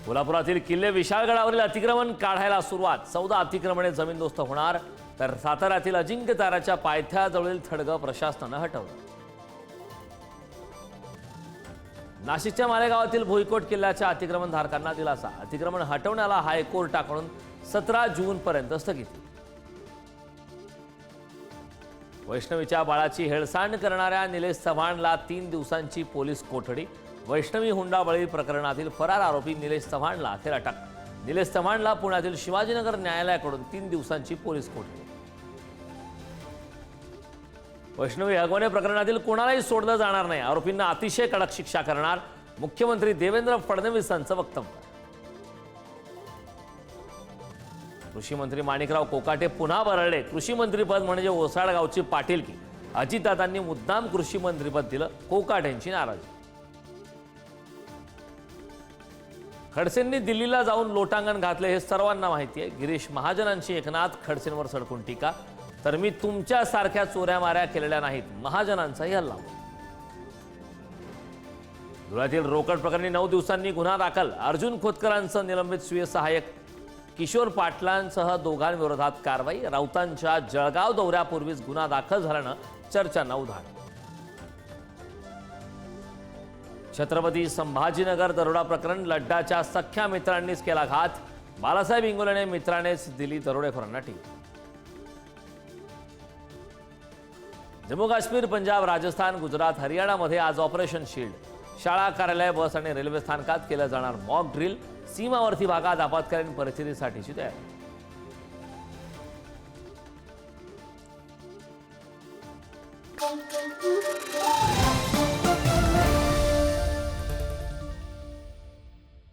कोल्हापुरातील किल्ले विशाळगडावरील अतिक्रमण काढायला सुरुवात. 14 अतिक्रमणे जमीनदोस्त होणार. तर साताऱ्यातील अजिंक्यताराच्या पायथ्याजवळील थडगं प्रशासनानं हटवलं. नाशिकच्या मालेगावातील भुईकोट किल्ल्याच्या अतिक्रमणधारकांना दिलासा. अतिक्रमण हटवण्याला हायकोर्टाकडून 17 जूनपर्यंत स्थगिती. वैष्णवीच्या बाळाची हेळसांड करणाऱ्या निलेश चव्हाणला 3 दिवसांची पोलीस कोठडी. वैष्णवी हुंडाबळी प्रकरणातील फरार आरोपी निलेश चव्हाणला अखेर अटक. निलेश चव्हाणला पुण्यातील शिवाजीनगर न्यायालयाकडून 3 दिवसांची पोलीस कोठडी. वैष्णवी हगवणे प्रकरणातील कोणालाही सोडलं जाणार नाही. आरोपींना अतिशय कडक शिक्षा करणार. मुख्यमंत्री देवेंद्र फडणवीसांचं वक्तव्य. कृषी मंत्री माणिकराव कोकाटे पुन्हा बरळले. कृषी मंत्रीपद म्हणजे ओसाडगावची पाटीलकी. अजितदादांनी मुद्दाम कृषी मंत्रीपद दिलं. कोकाटेंची नाराजी. खडसेंनी दिल्लीला जाऊन लोटांगण घातले हे सर्वांना माहिती आहे. गिरीश महाजनांची एकनाथ खडसेंवर सडकून टीका. तर मी तुमच्यासारख्या चोऱ्या माऱ्या केलेल्या नाहीत, महाजनांचाही हल्ला. धुळ्यातील रोकड प्रकरणी 9 दिवसांनी गुन्हा दाखल. अर्जुन खोतकरांचं निलंबित स्वीय सहाय्यक किशोर पाटलांसह दोघांविरोधात कारवाई. राऊतांच्या जळगाव दौऱ्यापूर्वीच गुन्हा दाखल झाल्यानं चर्चांना उधाण. छत्रपती संभाजीनगर दरोडा प्रकरण. लड्डाच्या सख्ख्या मित्रांनीच केला घात. बाळासाहेब इंगोलेने मित्रानेच दिली दरोडेखोरांना टीप. जम्मू काश्मीर, पंजाब, राजस्थान, गुजरात, हरियाणामध्ये आज ऑपरेशन शील्ड. शाळा, कार्यालय, बस आणि रेल्वे स्थानकात केलं जाणार मॉक ड्रिल. सीमावर्ती भागात आपत्कालीन परिस्थितीसाठीची तयारी.